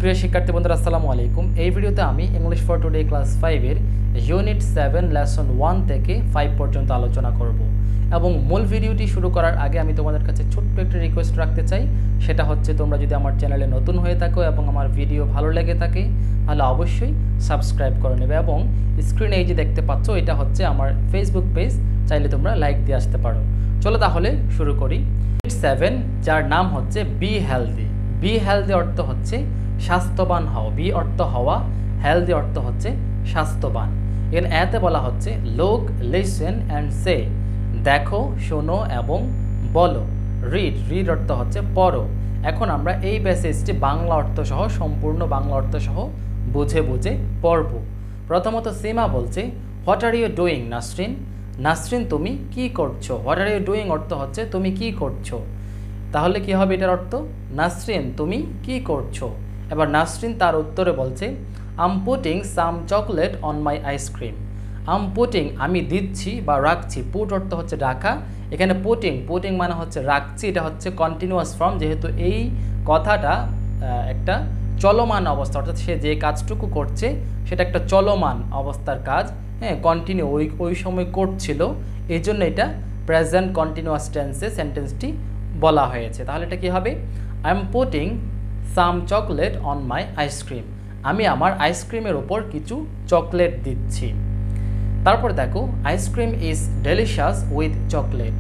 প্রিয় শিক্ষার্থী বন্ধুরা আসসালামু আলাইকুম। এই ভিডিওতে আমি ইংলিশ ফর টুডে ক্লাস 5 এর ইউনিট 7 লেসন 1 থেকে 5 পর্যন্ত আলোচনা করব। এবং মূল ভিডিওটি শুরু করার আগে আমি তোমাদের কাছে ছোট্ট একটা রিকোয়েস্ট রাখতে চাই, সেটা হচ্ছে তোমরা যদি আমার চ্যানেলে নতুন হয়ে থাকো এবং আমার ভিডিও ভালো লেগে থাকে তাহলে অবশ্যই সাবস্ক্রাইব করে নেবে। এবং স্ক্রিনে এই যে দেখতে পাচ্ছ এটা হচ্ছে আমার ফেসবুক পেজ, চাইলে তোমরা লাইক দিয়ে আসতে পারো। চলো তাহলে শুরু করি। ইউনিট 7 যার নাম হচ্ছে বি হেলদি। বি হেলদি অর্থ হচ্ছে স্বাস্থ্যবান হও। বি অর্থ হওয়া, হেলদি অর্থ হচ্ছে স্বাস্থ্যবান। এখানে এতে বলা হচ্ছে লুক, লিসেন অ্যান্ড সে, দেখো, শোনো এবং বলো। রিড, রিড অর্থ হচ্ছে পড়ো। এখন আমরা এই প্যাসেজটি বাংলা অর্থ সহ, সম্পূর্ণ বাংলা অর্থ সহ বুঝে বুঝে পড়ব। প্রথমত সীমা বলছে what are you doing Nasrin. Nasrin তুমি কি করছো। হোয়াট আর ইউ ডুইং অর্থ হচ্ছে তুমি কি করছো। তাহলে কি হবে এটার অর্থ, নাসরিন তুমি কি করছো। এবার নাসরিন তার উত্তরে বলছে আম putting some chocolate on my ice cream. Um putting আমি দিচ্ছি বা রাখছি। পুট অর্থ হচ্ছে রাখা, এখানে পুটিং, পুটিং মানে হচ্ছে রাখছি। এটা হচ্ছে কন্টিনিউয়াস ফর্ম, যেহেতু এই কথাটা একটা চলমান অবস্থা, অর্থাৎ সে যে কাজটুকু করছে সেটা একটা চলমান অবস্থার কাজ, হ্যাঁ, কন্টিনিউ ওই সময় করছিল, এই জন্য এটা প্রেজেন্ট কন্টিনিউয়াস টেন্সে সেন্টেন্সটি বলা হয়েছে। তাহলে এটা কি হবে, I am putting some chocolate on my ice cream. আমি আমার আইসক্রিমের ওপর কিছু চকলেট দিচ্ছি। তারপর দেখো ice cream is delicious with chocolate.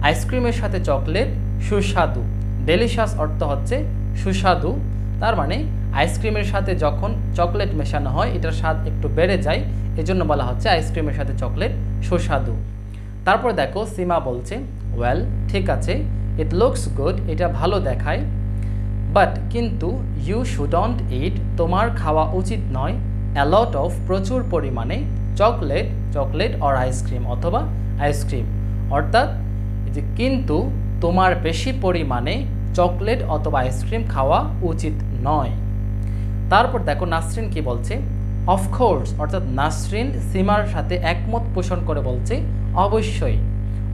আইসক্রিমের সাথে চকলেট সুস্বাদু। ডেলিশিয়াস অর্থ হচ্ছে সুস্বাদু, তার মানে আইসক্রিমের সাথে যখন চকলেট মেশানো হয় এটার স্বাদ একটু বেড়ে যায়, এজন্য বলা হচ্ছে আইসক্রিমের সাথে চকলেট সুস্বাদু। তারপর দেখো সীমা বলছে ওয়েল ঠিক আছে, ইট লুকস গুড, এটা ভালো দেখায়, বাট কিন্তু ইউ শুডন্ট ইট, তোমার খাওয়া উচিত নয়, অ্যা লট অফ প্রচুর পরিমাণে, চকলেট, চকলেট অর আইসক্রিম অথবা আইসক্রিম, অর্থাৎ যে কিন্তু তোমার বেশি পরিমাণে চকলেট অথবা আইসক্রিম খাওয়া উচিত নয়। তারপর দেখো নাসরিন কি বলছে, অফকোর্স, অর্থাৎ নাসরিন সীমার সাথে একমত পোষণ করে বলছে অবশ্যই,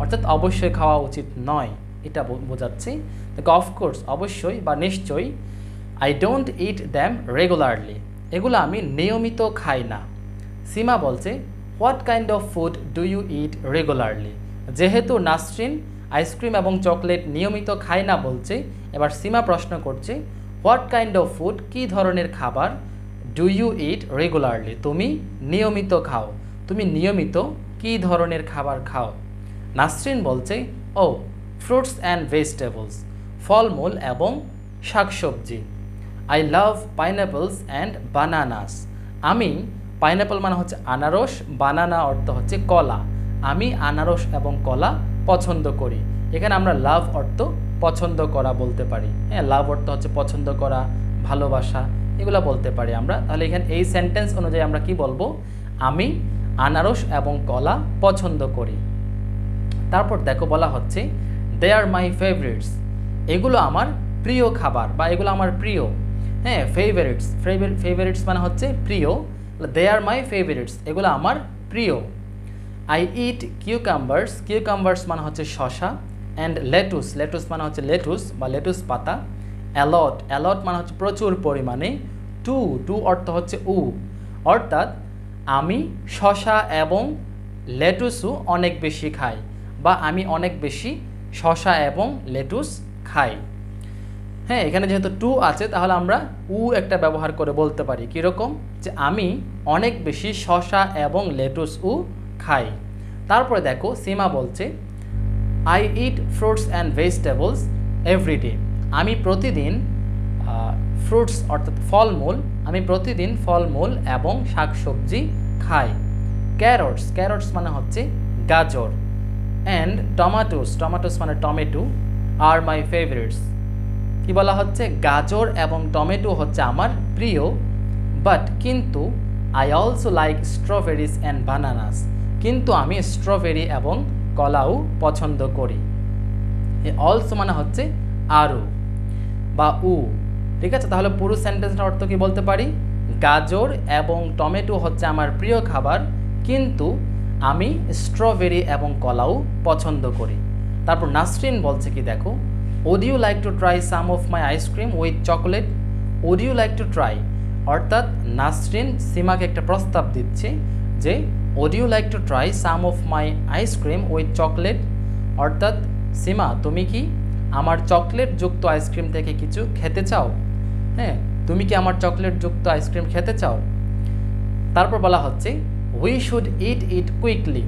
অর্থাৎ অবশ্যই খাওয়া উচিত নয়, এটা বোঝাচ্ছে। দেখো অফকোর্স অবশ্যই বা নিশ্চয়ই, I don't eat them regularly, এগুলো আমি নিয়মিত খাই না। সীমা বলছে what kind of food do you eat regularly. যেহেতু নাসরিন আইসক্রিম এবং চকলেট নিয়মিত খায় না বলছে, এবার সীমা প্রশ্ন করছে হোয়াট কাইন্ড অফ ফুড, কী ধরনের খাবার, ডু ইউ ইট রেগুলারলি, তুমি নিয়মিত খাও, তুমি নিয়মিত কী ধরনের খাবার খাও। নাসরিন বলছে ও ফ্রুটস অ্যান্ড ভেজিটেবলস, ফলমূল এবং শাকসবজি। I love pineapples and bananas. আমি, পাইনঅ্যাপল মানে হচ্ছে আনারস, বানানা অর্থ হচ্ছে কলা, আমি আনারস এবং কলা পছন্দ করি। এখানে আমরা লাভ অর্থ পছন্দ করা বলতে পারি, হ্যাঁ, লাভ অর্থ হচ্ছে পছন্দ করা, ভালোবাসা, এগুলো বলতে পারি আমরা। তাহলে এখানে এই সেন্টেন্স অনুযায়ী আমরা কি বলবো, আমি আনারস এবং কলা পছন্দ করি। তারপর দেখো বলা হচ্ছে দে আর মাই ফেভারিটস, এগুলো আমার প্রিয় খাবার বা এগুলো আমার প্রিয়, হ্যাঁ, ফেভারিটস, ফেভারিটস মানে হচ্ছে প্রিয়, দে আর মাই ফেভারিটস, এগুলো আমার প্রিয়। আই ইট কিউকাম্বার্স, কিউকাম্বার্স মানে হচ্ছে শশা, অ্যান্ড লেটুস, লেটুস মানে হচ্ছে লেটুস বা লেটুস পাতা, অ্যালট, অ্যালট মানে হচ্ছে প্রচুর পরিমাণে, টু, টু অর্থ হচ্ছে উ, অর্থাৎ আমি শশা এবং লেটুসও অনেক বেশি খাই বা আমি অনেক বেশি শশা এবং লেটুস খাই। হ্যাঁ, এখানে যেহেতু টু আছে তাহলে আমরা উ একটা ব্যবহার করে বলতে পারি, কীরকম, যে আমি অনেক বেশি শশা এবং লেটুস ও খাই। তারপরে দেখো সীমা বলছে I eat fruits and vegetables everyday, আমি প্রতিদিন ফ্রুটস অর্থাৎ ফলমূল, আমি প্রতিদিন ফলমূল এবং শাকসবজি খাই। ক্যারটস, ক্যারটস মানে হচ্ছে গাজর, অ্যান্ড টমাটোস, টমাটোস মানে টমেটো, আর মাই ফেভারিটস, কি বলা হচ্ছে, গাজর এবং টমেটো হচ্ছে আমার প্রিয়, বাট কিন্তু I also like strawberries and bananas, কিন্তু আমি স্ট্রবেরি এবং কলাও পছন্দ করি। অলসো মানে হচ্ছে আরও বা উ, ঠিক আছে। তাহলে পুরো সেন্টেন্সটার অর্থ কি বলতে পারি, গাজর এবং টমেটো হচ্ছে আমার প্রিয় খাবার, কিন্তু আমি স্ট্রবেরি এবং কলাও পছন্দ করি। তারপর নাসরিন বলছে কি দেখো, would you like to try some of my ice cream with chocolate? Would you like to try, অর্থাৎ নাসরিন সীমাকে একটা প্রস্তাব দিচ্ছে যে would you like to try some of my ice cream with chocolate, অর্থাৎ সীমা তুমি কি আমার চকলেট যুক্ত আইসক্রিম থেকে কিছু খেতে চাও? হ্যাঁ, তুমি কি আমার চকলেট যুক্ত আইসক্রিম খেতে চাও? তারপর বলা হচ্ছে we should eat it quickly,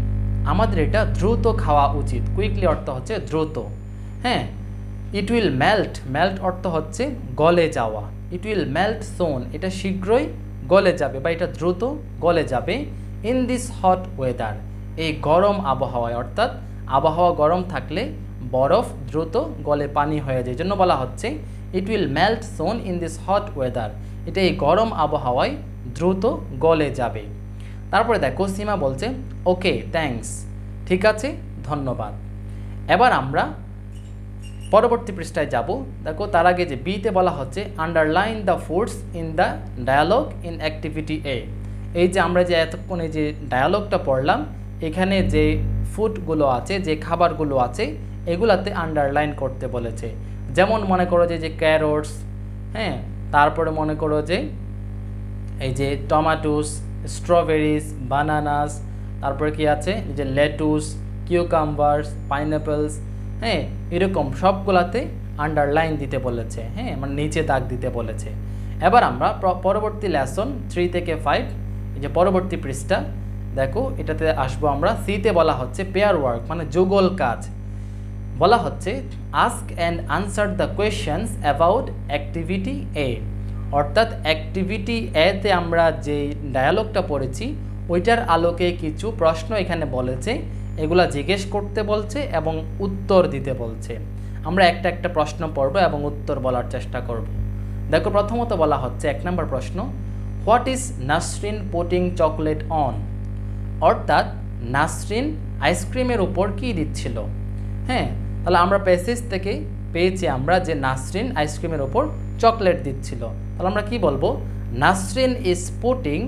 আমাদের এটা দ্রুত খাওয়া উচিত। কুইকলি অর্থ হচ্ছে দ্রুত। হ্যাঁ, ইট উইল মেল্ট, মেল্ট অর্থ হচ্ছে গলে যাওয়া। ইট উইল মেল্ট সোন, এটা শীঘ্রই গলে যাবে বা এটা দ্রুত গলে যাবে। ইন দিস হট ওয়েদার, এই গরম আবহাওয়ায়, অর্থাৎ আবহাওয়া গরম থাকলে বরফ দ্রুত গলে পানি হয়ে যায়, জন্য বলা হচ্ছে it will melt soon in this hot weather, এটা এই গরম আবহাওয়ায় দ্রুত গলে যাবে। তারপরে দেখো সীমা বলছে ওকে থ্যাঙ্কস, ঠিক আছে ধন্যবাদ। এবার আমরা পরবর্তী পৃষ্ঠায় যাব। দেখো তার আগে যে বিতে বলা হচ্ছে underline the foods in the dialogue in activity A, এই যে আমরা যে এতক্ষণে যে ডায়ালগটা পড়লাম এখানে যে ফুডগুলো আছে, যে খাবারগুলো আছে এগুলাতে আন্ডারলাইন করতে বলেছে। যেমন মনে করো যে ক্যারটস, হ্যাঁ, তারপরে মনে করো যে এই যে টমাটোস, স্ট্রবেরিজ, বানানাস, তারপরে কি আছে যে লেটুস, কিউকাম্বার্স, পাইনঅ্যাপলস, হ্যাঁ, এরকম সবগুলাতে আন্ডারলাইন দিতে বলেছে। হ্যাঁ, মানে নিচে দাগ দিতে বলেছে। এবার আমরা পরবর্তী লেসন 3 থেকে 5, এই যে পরবর্তী পৃষ্ঠা দেখো এটাতে আসবো আমরা। সিতে বলা হচ্ছে পেয়ার ওয়ার্ক, মানে যুগল কাজ। বলা হচ্ছে ask and answer the questions about activity A, অর্থাৎ অ্যাক্টিভিটি এতে আমরা যে ডায়ালগটা পড়েছি ওইটার আলোকে কিছু প্রশ্ন এখানে বলেছে, এগুলা জিজ্ঞেস করতে বলছে এবং উত্তর দিতে বলছে। আমরা একটা একটা প্রশ্ন পড়ব এবং উত্তর বলার চেষ্টা করব। দেখো প্রথমত বলা হচ্ছে 1 নম্বর প্রশ্ন, what is Nasrin putting chocolate on, অর্থাৎ নাসরিন আইসক্রিমের উপর কি দিচ্ছিল? হ্যাঁ, তাহলে আমরা প্যাসেজ থেকে পেয়েছি আমরা যে নাসরিন আইসক্রিমের উপর চকলেট দিচ্ছিল। তাহলে আমরা কি বলবো, Nasrin is putting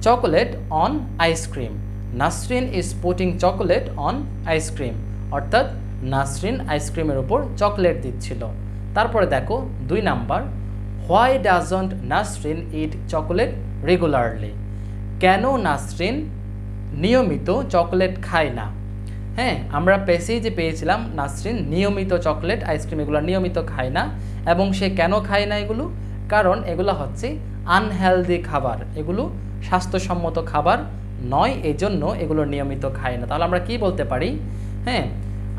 chocolate on ice cream, Nasrin is putting chocolate on ice cream, অর্থাৎ নাসরিন আইসক্রিমের উপর চকলেট দিচ্ছিল। তারপরে দেখো 2 number, why doesn't Nasrin it chocolate regularly, কেন নাসরিন নিয়মিত চকলেট খায় না? হ্যাঁ, আমরা প্যাসেজে পেয়েছিলাম নাসরিন নিয়মিত চকলেট আইসক্রিম এগুলো নিয়মিত খায় না, এবং সে কেন খায় না এগুলো? কারণ এগুলো হচ্ছে আনহেলদি খাবার, এগুলো স্বাস্থ্যসম্মত খাবার নয়, এজন্য এগুলো নিয়মিত খায় না। তাহলে আমরা কি বলতে পারি? হ্যাঁ,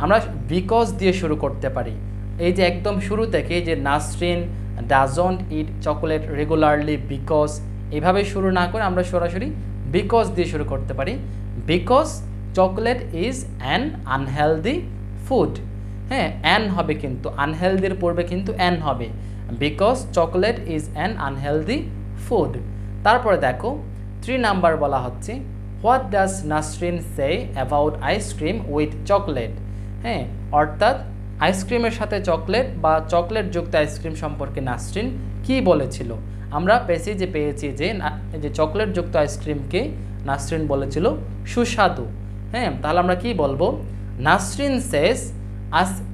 আমরা বিকজ দিয়ে শুরু করতে পারি। এই যে একদম শুরু থেকে যে Nasrin doesn't it chocolate regularly because, এভাবে শুরু না করে আমরা সরাসরি বিকজ দিয়ে শুরু করতে পারি। Because chocolate is an unhealthy food. হ্যাঁ, অ্যান হবে কিন্তু আনহেলদির পূর্বে কিন্তু অ্যান হবে। Because chocolate is an unhealthy food. তারপরে দেখো 3 নাম্বার বলা হচ্ছে what does Nasrin say about ice cream with chocolate. হ্যাঁ, অর্থাৎ আইসক্রিমের সাথে চকলেট বা চকলেট যুক্ত আইসক্রিম সম্পর্কে নাসরিন কি বলেছিল? আমরা প্যাসেজে পেয়েছি যে চকলেট যুক্ত আইসক্রিমকে নাসরিন বলেছিল সুস্বাদু। হ্যাঁ, তাহলে আমরা কি বলবো, Nasrin says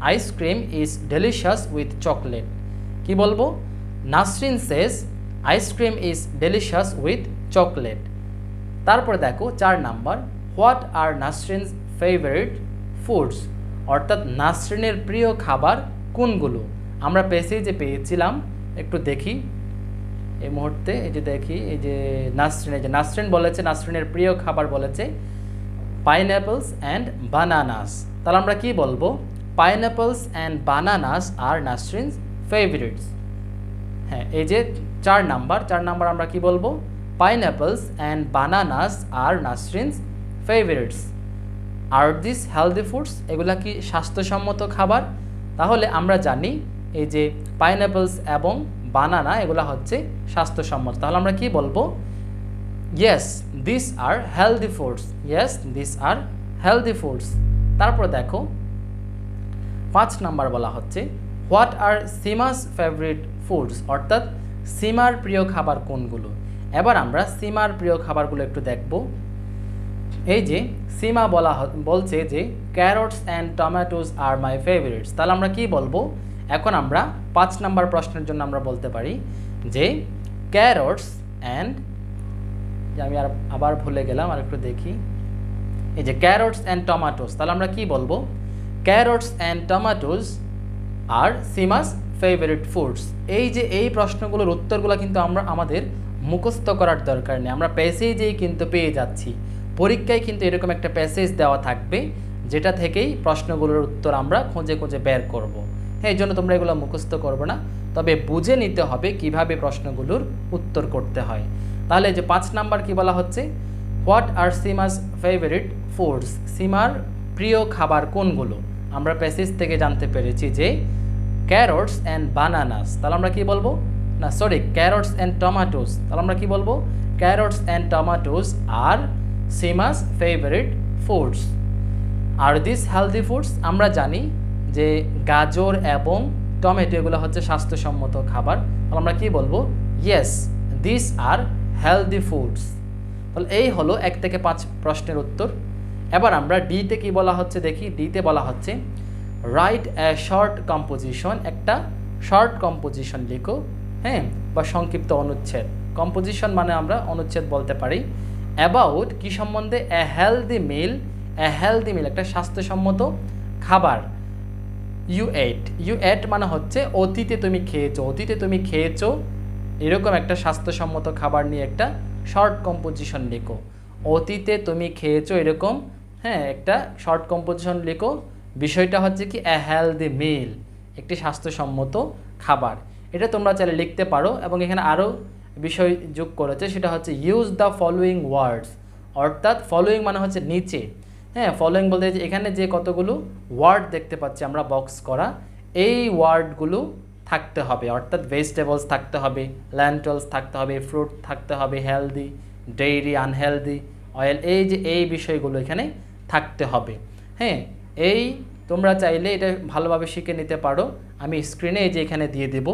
ice cream is delicious with chocolate. কি বলবো, Nasrin says ice cream is delicious with chocolate. তারপরে দেখো 4 number, what are Nasrin's favourite foods, অর্থাৎ নাসরিনের প্রিয় খাবার কোনগুলো? আমরা প্যাসেজে পেয়েছিলাম, একটু দেখি এই মুহূর্তে, এই যে দেখি এই যে নাসরিন বলেছে নাসরিনের প্রিয় খাবার বলেছে পাইনঅ্যাপলস অ্যান্ড বানানাস। তাহলে আমরা কি বলবো, pineapples and bananas are Nasrin's favourites. হ্যাঁ, এই যে 4 নাম্বার আমরা কি বলবো, pineapples and bananas are Nasrin's favourites. Are this healthy foods, এগুলা কি স্বাস্থ্যসম্মত খাবার? তাহলে আমরা জানি এই যে পাইনঅ্যাপলস এবং বানানা এগুলা হচ্ছে স্বাস্থ্যসম্মত। তাহলে আমরা কি বলবো, yes this are healthy foods, yes this are healthy foods. তারপর দেখো 5 নাম্বার বলা হচ্ছে what are Seema's favourite foods, অর্থাৎ সীমার প্রিয় খাবার কোনগুলো? এবার আমরা সীমার প্রিয় খাবারগুলো একটু দেখব। এই যে সীমা বলছে যে carrots and tomatoes are my favourites. তাহলে আমরা কি বলবো, এখন আমরা 5 নাম্বার প্রশ্নের জন্য আমরা বলতে পারি যে ক্যারটস অ্যান্ড, আমি আবার ভুলে গেলাম, আর একটু দেখি, এই যে ক্যারটস অ্যান্ড টমেটোস, তাহলে আমরা কি বলবো? Carrots and tomatoes are Seema's favourite foods. এই যে এই প্রশ্নগুলোর উত্তরগুলো কিন্তু আমরা আমাদের মুখস্থ করার দরকার নেই, আমরা প্যাসেজেই কিন্তু পেয়ে যাচ্ছি। পরীক্ষায় কিন্তু এরকম একটা প্যাসেজ দেওয়া থাকবে যেটা থেকেই প্রশ্নগুলোর উত্তর আমরা খুঁজে খুঁজে বের করব। হ্যাঁ, এই জন্য তোমরা এগুলো মুখস্থ করবে না, তবে বুঝে নিতে হবে কিভাবে প্রশ্নগুলোর উত্তর করতে হয়। তাহলে যে 5 নাম্বার কি বলা হচ্ছে, what R Seema's favourite foods? সীমার প্রিয় খাবার কোনগুলো? আমরা প্যাসেজ থেকে জানতে পেরেছি যে ক্যারটস অ্যান্ড বানানাস, তাহলে আমরা কি বলবো? না সরি, ক্যারটস অ্যান্ড টমেটোস, তাহলে আমরা কি বলবো? ক্যারটস অ্যান্ড টমেটোস আর সীমাস ফেভারিট ফুডস। আর দিস হেলদি ফুডস, আমরা জানি যে গাজর এবং টমেটো এগুলো হচ্ছে স্বাস্থ্যসম্মত খাবার, তাহলে আমরা কি বলবো? Yes, this are healthy foods. তাহলে এই হলো 1 থেকে 5 প্রশ্নের উত্তর। এবার আমরা ডিতে কি বলা হচ্ছে দেখি। ডিতে বলা হচ্ছে রাইট এ শর্ট কম্পোজিশন, একটা শর্ট কম্পোজিশন লিখো, হ্যাঁ, বা সংক্ষিপ্ত অনুচ্ছেদ। কম্পোজিশন মানে আমরা অনুচ্ছেদ বলতে পারি। অ্যাবাউট কি সম্বন্ধে? এ হেলদি মিল, এ হেলদি মিল একটা স্বাস্থ্যসম্মত খাবার। ইউ এট মানে হচ্ছে অতীতে তুমি খেয়েছো, অতীতে তুমি খেয়েছো এরকম একটা স্বাস্থ্যসম্মত খাবার নিয়ে একটা শর্ট কম্পোজিশন লিখো। অতীতে তুমি খেয়েছো এরকম, হ্যাঁ, একটা শর্ট কম্পোজিশন লিখো। বিষয়টা হচ্ছে কি? এ হেলদি মিল, একটি স্বাস্থ্যসম্মত খাবার। এটা তোমরা চাইলে লিখতে পারো। এবং এখানে আরও বিষয় যোগ করেছে, সেটা হচ্ছে ইউজ দ্য ফলোয়িং ওয়ার্ডস, অর্থাৎ ফলোয়িং মানে হচ্ছে নিচে, হ্যাঁ, ফলোয়িং বলতে এখানে যে কতগুলো ওয়ার্ড দেখতে পাচ্ছি আমরা বক্স করা, এই ওয়ার্ডগুলো থাকতে হবে, অর্থাৎ ভেজিটেবলস থাকতে হবে, ল্যান্টলস থাকতে হবে, ফ্রুট থাকতে হবে, হেলদি, ডেইরি, আনহেলদি, অয়েল, এই যে এই বিষয়গুলো এখানে থাকতে হবে। হ্যাঁ, এই তোমরা চাইলে এটা ভালোভাবে শিখে নিতে পারো। আমি স্ক্রিনে এই যে এখানে দিয়ে দেব,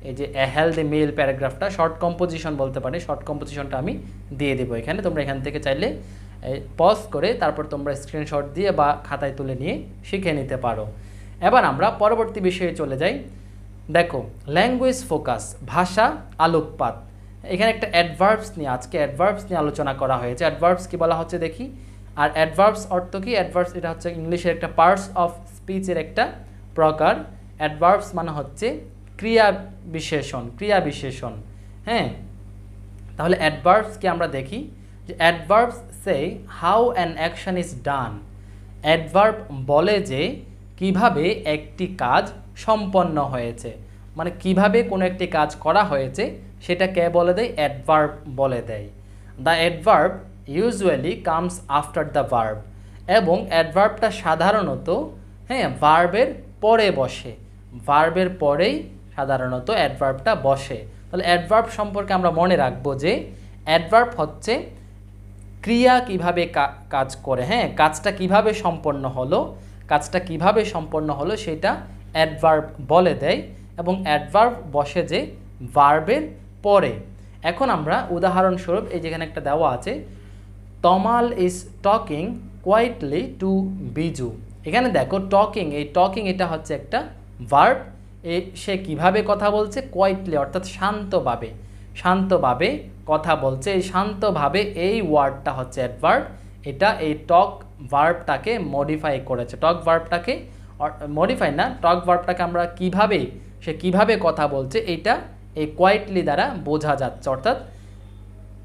এই যে এ হেলদি মিল প্যারাগ্রাফটা, শর্ট কম্পোজিশন বলতে পারি, শর্ট কম্পোজিশনটা আমি দিয়ে দেবো এখানে। তোমরা এখান থেকে চাইলে পজ করে তারপর তোমরা স্ক্রিনশট দিয়ে বা খাতায় তুলে নিয়ে শিখে নিতে পারো। এবার আমরা পরবর্তী বিষয়ে চলে যাই। দেখো, ল্যাঙ্গুয়েজ ফোকাস, ভাষা আলোকপাত। এখানে একটা অ্যাডভার্বস নিয়ে, আজকে অ্যাডভার্বস নিয়ে আলোচনা করা হয়েছে। অ্যাডভার্বস কি বলা হচ্ছে দেখি। আর অ্যাডভার্বস অর্থ কি? অ্যাডভার্বস এটা হচ্ছে ইংলিশের একটা পার্টস অফ স্পিচের একটা প্রকার। অ্যাডভার্বস মানে হচ্ছে ক্রিয়া বিশেষণ, ক্রিয়া বিশেষণ। হ্যাঁ, তাহলে অ্যাডভার্বস কি আমরা দেখি যে adverbs say how an action is done. Adverb বলে যে কিভাবে একটি কাজ সম্পন্ন হয়েছে, মানে কিভাবে কোনো একটি কাজ করা হয়েছে সেটা কে বলে দেয়? অ্যাডভার্ব বলে দেয়। The adverb usually comes after the verb, এবং অ্যাডভার্বটা সাধারণত, হ্যাঁ, ভার্বের পরে বসে, ভার্বের পরেই সাধারণত অ্যাডভার্বটা বসে। তাহলে অ্যাডভার্ব সম্পর্কে আমরা মনে রাখবো যে অ্যাডভার্ব হচ্ছে ক্রিয়া কিভাবে কাজ করে, হ্যাঁ, কাজটা কিভাবে সম্পন্ন হলো, কাজটা কিভাবে সম্পন্ন হলো সেটা অ্যাডভার্ব বলে দেয়, এবং অ্যাডভার্ব বসে যে ভার্বের পরে। এখন আমরা উদাহরণস্বরূপ এই যেখানে একটা দেওয়া আছে, Tamal is talking quietly to Biju. এখানে দেখো টকিং, এই টকিং এটা হচ্ছে একটা ভার্ব। সে কিভাবে কথা বলছে? কোয়াইটলি অর্থাৎ শান্তভাবে, শান্তভাবে কথা বলছে। এই শান্তভাবে এই ওয়ার্ডটা হচ্ছে অ্যাডভার্ব। এটা এই টক ভার্বটাকে মডিফাই করেছে, টক ভার্বটাকে মডিফাই না, টক ভার্বটাকে আমরা কিভাবে, সে কিভাবে কথা বলছে এইটা এই কোয়াইটলি দ্বারা বোঝা যাচ্ছে, অর্থাৎ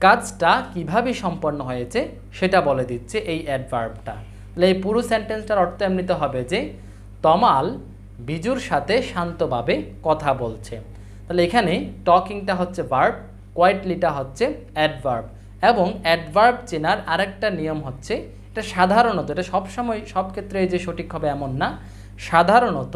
কাজটা কিভাবে সম্পন্ন হয়েছে সেটা বলে দিচ্ছে এই অ্যাডভার্বটা। তাহলে এই পুরো সেন্টেন্সটার অর্থ এমনিতে হবে যে তমাল বিজুর সাথে শান্তভাবে কথা বলছে। তাহলে এখানে টকিংটা হচ্ছে ভার্ব, কোয়াইটলিটা হচ্ছে অ্যাডভার্ব। এবং অ্যাডভার্ব চেনার আরেকটা নিয়ম হচ্ছে, এটা সাধারণত, এটা সবসময় সব ক্ষেত্রে যে সঠিক হবে এমন না, সাধারণত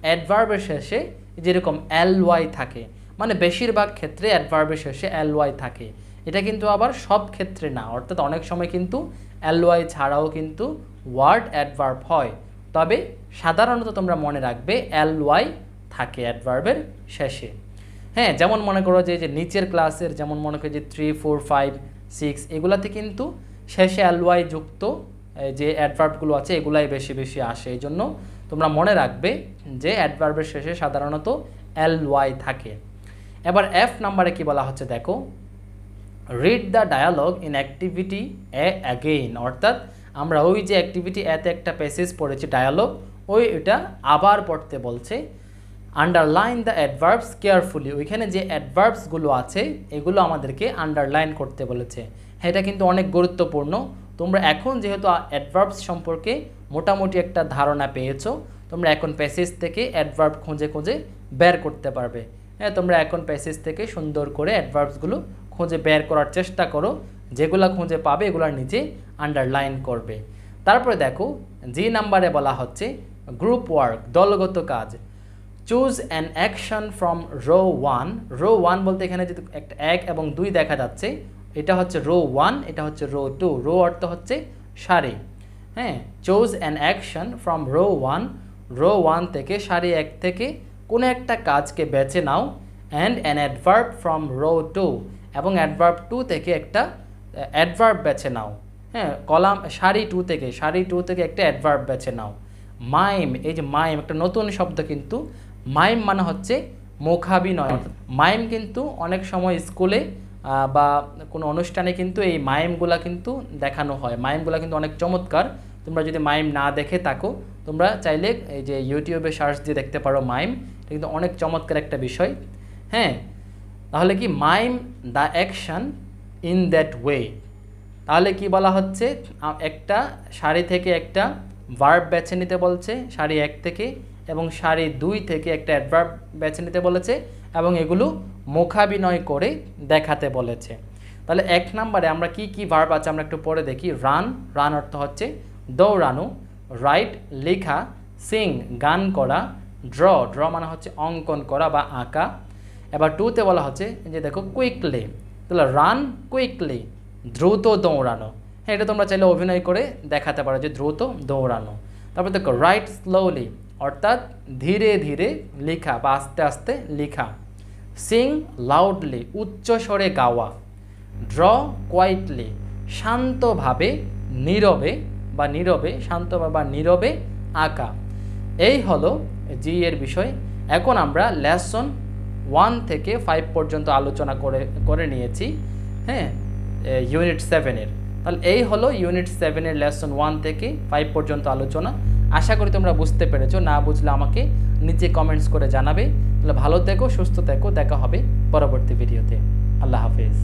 অ্যাডভার্বের শেষে যেরকম ly থাকে, মানে বেশিরভাগ ক্ষেত্রে অ্যাডভার্বের শেষে ly থাকে। এটা কিন্তু আবার সব ক্ষেত্রে না, অর্থাৎ অনেক সময় কিন্তু ly ছাড়াও কিন্তু ওয়ার্ড অ্যাডভার্ব হয়, তবে সাধারণত তোমরা মনে রাখবে ly থাকে অ্যাডভার্বের শেষে। হ্যাঁ, যেমন মনে করো যে নিচের ক্লাসের, যেমন মনে করো যে 3, 4, 5, 6 এগুলাতে কিন্তু শেষে ly যুক্ত যে অ্যাডভার্বগুলো আছে এগুলাই বেশি বেশি আসে। এই জন্য তোমরা মনে রাখবে যে অ্যাডভার্বের শেষে সাধারণত ly থাকে। এবার এফ নাম্বারে কি বলা হচ্ছে দেখো, read the dialogue in activity A again, অর্থাৎ আমরা ওই যে অ্যাক্টিভিটি এতে একটা প্যাসেজ পড়েছি ডায়ালগ, এটা আবার পড়তে বলছে। আন্ডারলাইন দ্য অ্যাডভার্বস কেয়ারফুলি, ওইখানে যে অ্যাডভার্বসগুলো আছে এগুলো আমাদেরকে আন্ডারলাইন করতে বলেছে। হ্যাঁ, এটা কিন্তু অনেক গুরুত্বপূর্ণ। তোমরা এখন যেহেতু অ্যাডভার্বস সম্পর্কে মোটামুটি একটা ধারণা পেয়েছো, তোমরা এখন প্যাসেজ থেকে অ্যাডভার্ব খুঁজে খুঁজে বের করতে পারবে। হ্যাঁ, তোমরা এখন প্যাসেজ থেকে সুন্দর করে অ্যাডভার্বসগুলো খুঁজে বের করার চেষ্টা করো, যেগুলো খুঁজে পাবে এগুলোর নিচে আন্ডারলাইন করবে। তারপরে দেখো জি নাম্বারে বলা হচ্ছে গ্রুপ ওয়ার্ক, দলগত কাজ। Choose an action from row 1, row 1 বলতে এখানে যদি একটা 1 এবং 2 দেখা যাচ্ছে, এটা হচ্ছে রো 1, এটা হচ্ছে রো 2। রো অর্থ হচ্ছে সারি। হ্যাঁ, choose an action from row 1, row 1 থেকে সারি 1 থেকে কোনো একটা কাজকে বেছে নাও। And an adverb from row 2, এবং অ্যাডভার্ব 2 থেকে একটা অ্যাডভার্ব বেছে নাও। হ্যাঁ, কলাম সারি 2 থেকে একটা অ্যাডভার্ব বেছে নাও। মাইম, এই যে মাইম একটা নতুন শব্দ কিন্তু। মাইম মানে হচ্ছে মুখাভিনয়। মাইম কিন্তু অনেক সময় স্কুলে বা কোনো অনুষ্ঠানে কিন্তু এই মাইমগুলা কিন্তু দেখানো হয়। মাইমগুলা কিন্তু অনেক চমৎকার। তোমরা যদি মাইম না দেখে থাকো, তোমরা চাইলে এই যে ইউটিউবে সার্চ দিয়ে দেখতে পারো মাইম, এটা কিন্তু অনেক চমৎকার একটা বিষয়। হ্যাঁ, তাহলে কি mime the action in that way, তাহলে কি বলা হচ্ছে, একটা সারি থেকে একটা ভার্ব বেছে নিতে বলছে সারি 1 থেকে, এবং সারি 2 থেকে একটা অ্যাডভার্ব বেছে নিতে বলেছে, এবং এগুলো মুখাভিনয় করে দেখাতে বলেছে। তাহলে 1 নম্বরে আমরা কি কি ভার্ব আছে আমরা একটু পরে দেখি। রান, রান অর্থ হচ্ছে দৌড়ানো। রাইট, লেখা। সিং, গান করা। ড্র, ড্র মানে হচ্ছে অঙ্কন করা বা আঁকা। এবার 2তে বলা হচ্ছে যে দেখো কুইকলি, তাহলে রান কুইকলি, দ্রুত দৌড়ানো। হ্যাঁ, এটা তোমরা চাইলে অভিনয় করে দেখাতে পারো যে দ্রুত দৌড়ানো। তারপর দেখো রাইট স্লোলি, অর্থাৎ ধীরে ধীরে লেখা বা আস্তে আস্তে লেখা। সিং লাউডলি, উচ্চ স্বরে গাওয়া। ড্র কোয়াইটলি, শান্তভাবে নীরবে বা নীরবে, শান্তভাবে বা নীরবে আঁকা। এই হলো জি এর বিষয়। এখন আমরা লেসন 1 থেকে 5 পর্যন্ত আলোচনা করে নিয়েছি। হ্যাঁ, ইউনিট 7-এর। তাহলে এই হলো ইউনিট 7-এর লেসন 1 থেকে 5 পর্যন্ত আলোচনা। আশা করি তোমরা বুঝতে পেরেছো। না বুঝলে আমাকে নিচে কমেন্টস করে জানাবে। তাহলে ভালো থেকো, সুস্থ থেকো, দেখা হবে পরবর্তী ভিডিওতে। আল্লাহ হাফেজ।